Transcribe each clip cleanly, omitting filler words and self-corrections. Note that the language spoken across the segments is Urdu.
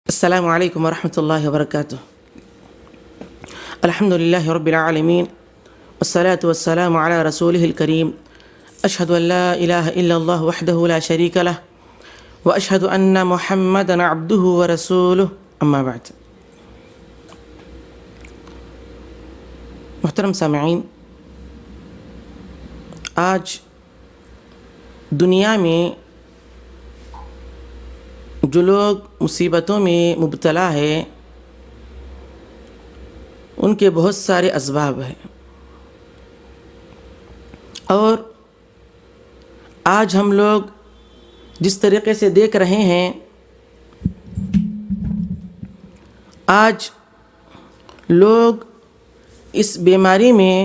السلام عليكم ورحمة الله وبركاته. الحمد لله رب العالمين والصلاة والسلام على رسوله الكريم. أشهد أن لا إله إلا الله وحده لا شريك له وأشهد أن محمدا عبده ورسوله. أما بعد. محترم سامعین، آج دنیا میں جو لوگ مصیبتوں میں مبتلا ہے ان کے بہت سارے اسباب ہیں، اور آج ہم لوگ جس طریقے سے دیکھ رہے ہیں، آج لوگ اس بیماری میں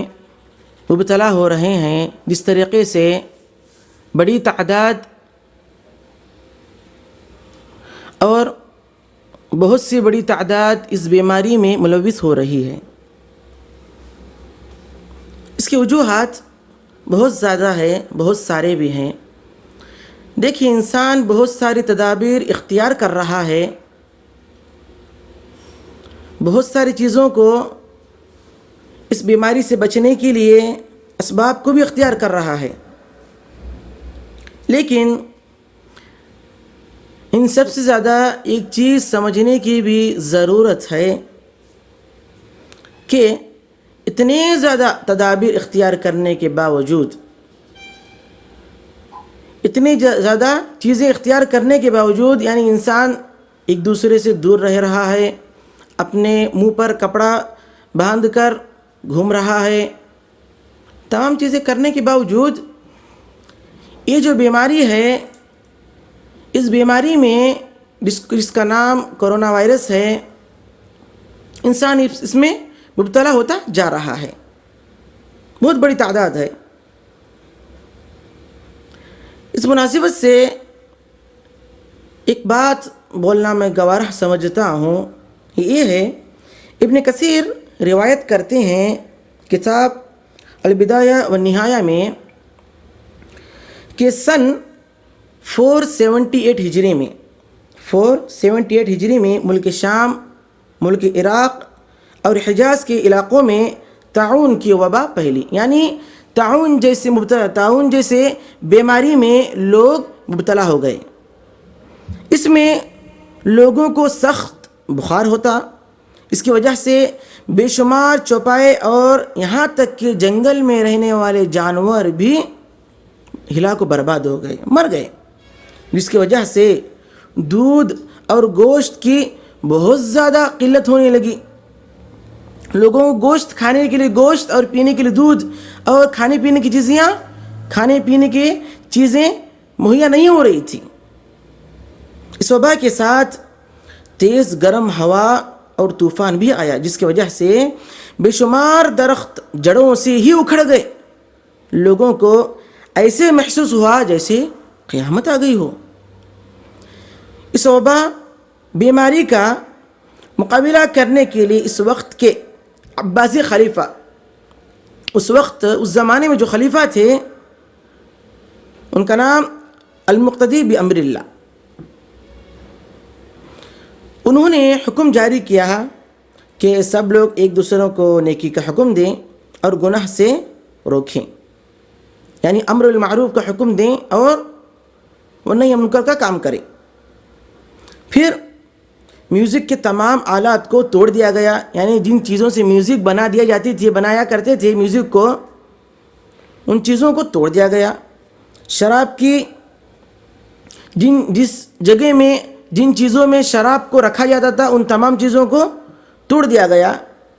مبتلا ہو رہے ہیں، جس طریقے سے بڑی تعداد اور بہت سی بڑی تعداد اس بیماری میں ملوث ہو رہی ہے۔ اس کی وجوہات بہت زیادہ ہے، بہت سارے بھی ہیں۔ دیکھیے، انسان بہت ساری تدابیر اختیار کر رہا ہے، بہت ساری چیزوں کو اس بیماری سے بچنے کے لیے اسباب کو بھی اختیار کر رہا ہے، لیکن ان سب سے زیادہ ایک چیز سمجھنے کی بھی ضرورت ہے کہ اتنے زیادہ تدابیر اختیار کرنے کے باوجود، اتنی زیادہ چیزیں اختیار کرنے کے باوجود، یعنی انسان ایک دوسرے سے دور رہ رہا ہے، اپنے منہ پر کپڑا باندھ کر گھوم رہا ہے، تمام چیزیں کرنے کے باوجود یہ جو بیماری ہے، اس بیماری میں جس کا نام کرونا وائرس ہے، انسان اس میں مبتلا ہوتا جا رہا ہے، بہت بڑی تعداد ہے۔ اس مناسبت سے ایک بات بولنا میں گوارہ سمجھتا ہوں، یہ ہے ابن کثیر روایت کرتے ہیں کتاب البدایہ والنہایہ میں کہ سن 478 ہجری میں ملک شام، ملک عراق اور حجاز کے علاقوں میں طاعون کی وبا پھیلی، یعنی طاعون جیسے بیماری میں لوگ مبتلا ہو گئے۔ اس میں لوگوں کو سخت بخار ہوتا، اس کی وجہ سے بے شمار چوپائے اور یہاں تک کہ جنگل میں رہنے والے جانور بھی ہلاک و برباد ہو گئے، مر گئے، جس کی وجہ سے دودھ اور گوشت کی بہت زیادہ قلت ہونے لگی۔ لوگوں کو گوشت کھانے کے لیے گوشت اور پینے کے لیے دودھ اور کھانے پینے کی چیزیں مہیا نہیں ہو رہی تھی۔ اس وبا کے ساتھ تیز گرم ہوا اور طوفان بھی آیا، جس کی وجہ سے بے شمار درخت جڑوں سے ہی اکھڑ گئے۔ لوگوں کو ایسے محسوس ہوا جیسے قیامت آ گئی ہو۔ اس وبا بیماری کا مقابلہ کرنے کے لیے اس وقت کے عباسی خلیفہ، اس زمانے میں جو خلیفہ تھے، ان کا نام المقتدی بامر اللہ، انہوں نے حکم جاری کیا کہ سب لوگ ایک دوسروں کو نیکی کا حکم دیں اور گناہ سے روکیں، یعنی امر بالمعروف کا حکم دیں اور نہی عن منکر کا کام کریں۔ پھر میوزک کے تمام آلات کو توڑ دیا گیا، یعنی جن چیزوں سے میوزک بنایا کرتے تھے میوزک کو، ان چیزوں کو توڑ دیا گیا۔ شراب کی جس جگہ میں جن چیزوں میں شراب کو رکھا جاتا تھا، ان تمام چیزوں کو توڑ دیا گیا،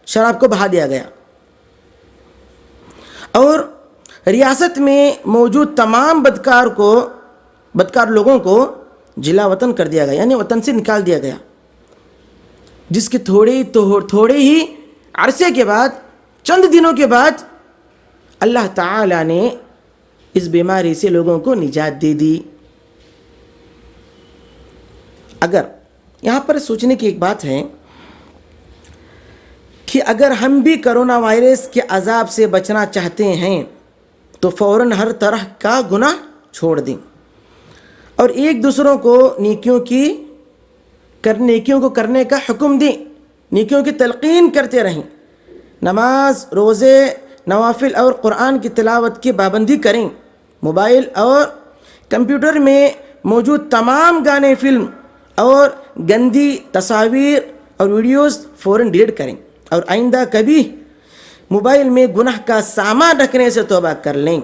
شراب کو بہا دیا گیا، اور ریاست میں موجود تمام بدکار لوگوں کو جلا وطن کر دیا گیا، یعنی وطن سے نکال دیا گیا، جس کے تھوڑے ہی عرصے کے بعد، چند دنوں کے بعد، اللہ تعالی نے اس بیماری سے لوگوں کو نجات دے دی۔ اگر یہاں پر سوچنے کی ایک بات ہے کہ اگر ہم بھی کرونا وائرس کے عذاب سے بچنا چاہتے ہیں تو فوراً ہر طرح کا گناہ چھوڑ دیں اور ایک دوسروں کو نیکیوں کی نیکیوں کو کرنے کا حکم دیں، نیکیوں کی تلقین کرتے رہیں، نماز، روزے، نوافل اور قرآن کی تلاوت کی پابندی کریں، موبائل اور کمپیوٹر میں موجود تمام گانے، فلم اور گندی تصاویر اور ویڈیوز فوراً ڈیلیٹ کریں، اور آئندہ کبھی موبائل میں گناہ کا سامان رکھنے سے توبہ کر لیں،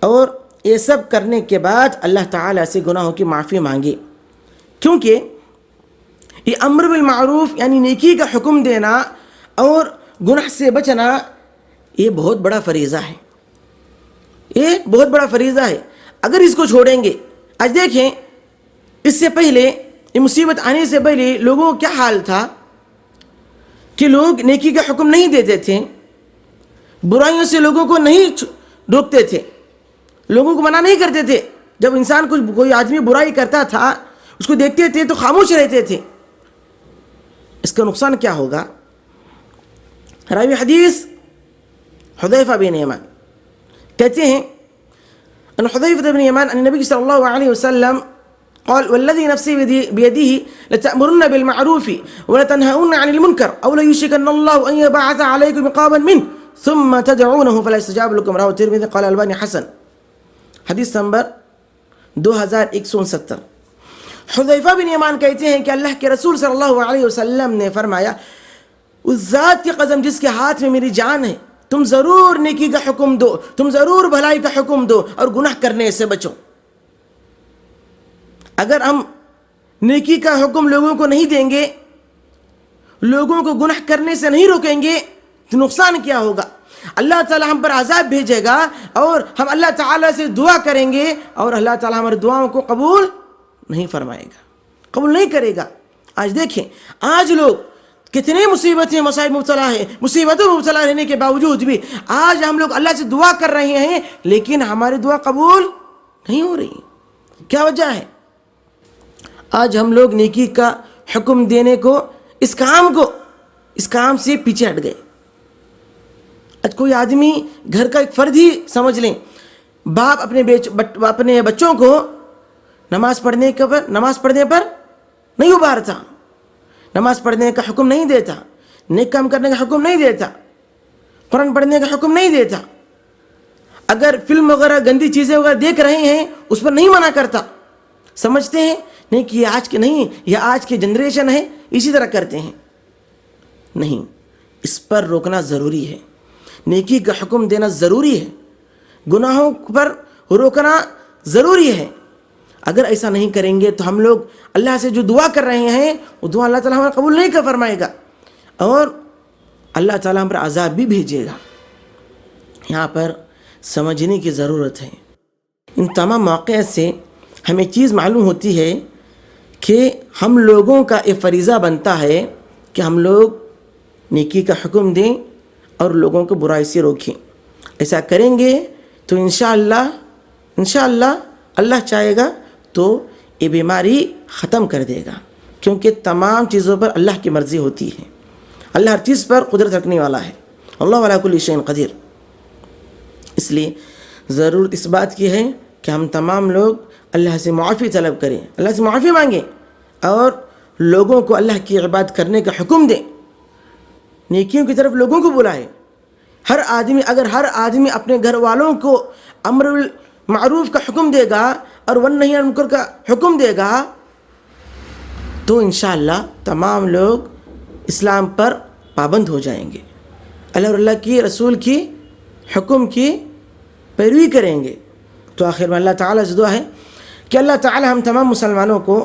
اور یہ سب کرنے کے بعد اللہ تعالیٰ سے گناہوں کی معافی مانگے، کیونکہ یہ امر بالمعروف یعنی نیکی کا حکم دینا اور گناہ سے بچنا یہ بہت بڑا فریضہ ہے، یہ بہت بڑا فریضہ ہے۔ اگر اس کو چھوڑیں گے، آج دیکھیں اس سے پہلے، یہ مصیبت آنے سے پہلے لوگوں کا کیا حال تھا کہ لوگ نیکی کا حکم نہیں دیتے تھے، برائیوں سے لوگوں کو نہیں روکتے تھے، لوگوں کو منع نہیں کرتے تھے۔ جب انسان کوئی آدمی برائی کرتا تھا، اس کو دیکھتے تھے تو خاموش رہتے تھے۔ اس کا نقصان کیا ہوگا؟ راوی حدیث حذیفہ بن یمان کہتے ہیں ان حذیفہ بن یمان ان نبی صلی اللہ علیہ وسلم قال والذي نفسي بيده لتأمرن بالمعروف ولتنهون عن المنكر أو ليوشكن الله أن يبعث عليكم عقابا منه ثم تدعونه فلا يستجاب لكم، رواه الترمذي قال الباني حسن۔ حدیث نمبر 2169۔ حذیفہ بن یمان کہتے ہیں کہ اللہ کے رسول صلی اللہ علیہ وسلم نے فرمایا، اس ذات کی قسم جس کے ہاتھ میں میری جان ہے، تم ضرور نیکی کا حکم دو، تم ضرور بھلائی کا حکم دو اور گناہ کرنے سے بچو۔ اگر ہم نیکی کا حکم لوگوں کو نہیں دیں گے، لوگوں کو گناہ کرنے سے نہیں روکیں گے، تو نقصان کیا ہوگا؟ اللہ تعالیٰ ہم پر عذاب بھیجے گا، اور ہم اللہ تعالیٰ سے دعا کریں گے اور اللہ تعالیٰ ہماری دعاؤں کو قبول نہیں فرمائے گا، قبول نہیں کرے گا۔ آج دیکھیں، آج لوگ کتنے مصیبتیں مصائب مبتلا ہے، مصیبتوں میں مبتلا رہنے کے باوجود بھی آج ہم لوگ اللہ سے دعا کر رہے ہیں، لیکن ہماری دعا قبول نہیں ہو رہی۔ کیا وجہ ہے؟ آج ہم لوگ نیکی کا حکم دینے کو، اس کام سے پیچھے ہٹ گئے۔ آج کوئی آدمی گھر کا ایک فرد ہی سمجھ لیں، باپ اپنے بچوں کو نماز پڑھنے پر نہیں ابھارتا، نماز پڑھنے کا حکم نہیں دیتا، نیک کام کرنے کا حکم نہیں دیتا، قرآن پڑھنے کا حکم نہیں دیتا۔ اگر فلم وغیرہ گندی چیزیں وغیرہ دیکھ رہے ہیں، اس پر نہیں منع کرتا، سمجھتے ہیں نہیں کہ یہ آج کی جنریشن ہے، اسی طرح کرتے ہیں۔ نہیں، اس پر روکنا ضروری ہے، نیکی کا حکم دینا ضروری ہے، گناہوں پر روکنا ضروری ہے۔ اگر ایسا نہیں کریں گے تو ہم لوگ اللہ سے جو دعا کر رہے ہیں وہ دعا اللہ تعالیٰ ہمیں قبول نہیں فرمائے گا، اور اللہ تعالیٰ ہم پر عذاب بھی بھیجے گا۔ یہاں پر سمجھنے کی ضرورت ہے۔ ان تمام مواقع سے ہمیں چیز معلوم ہوتی ہے کہ ہم لوگوں کا ایک فریضہ بنتا ہے کہ ہم لوگ نیکی کا حکم دیں اور لوگوں کو برائی سے روکیں۔ ایسا کریں گے تو انشاءاللہ اللہ چاہے گا تو یہ بیماری ختم کر دے گا، کیونکہ تمام چیزوں پر اللہ کی مرضی ہوتی ہے، اللہ ہر چیز پر قدرت رکھنے والا ہے، اللہ علی کل شیء قدیر۔ اس لیے ضرورت اس بات کی ہے کہ ہم تمام لوگ اللہ سے معافی طلب کریں، اللہ سے معافی مانگیں، اور لوگوں کو اللہ کی عبادت کرنے کا حکم دیں، نیکیوں کی طرف لوگوں کو بلائیں۔ اگر ہر آدمی اپنے گھر والوں کو امر بالمعروف کا حکم دے گا اور والنہی عن المنکر کا حکم دے گا، تو انشاءاللہ تمام لوگ اسلام پر پابند ہو جائیں گے، اللہ اور اللہ کی رسول کی حکم کی پیروی کریں گے۔ تو آخر میں اللہ تعالیٰ سے دعا ہے کہ اللہ تعالیٰ ہم تمام مسلمانوں کو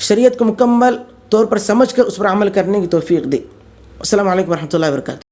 شریعت کو مکمل طور پر سمجھ کر اس پر عمل کرنے کی توفیق دے۔ السلام علیکم ورحمۃ اللہ وبرکاتہ۔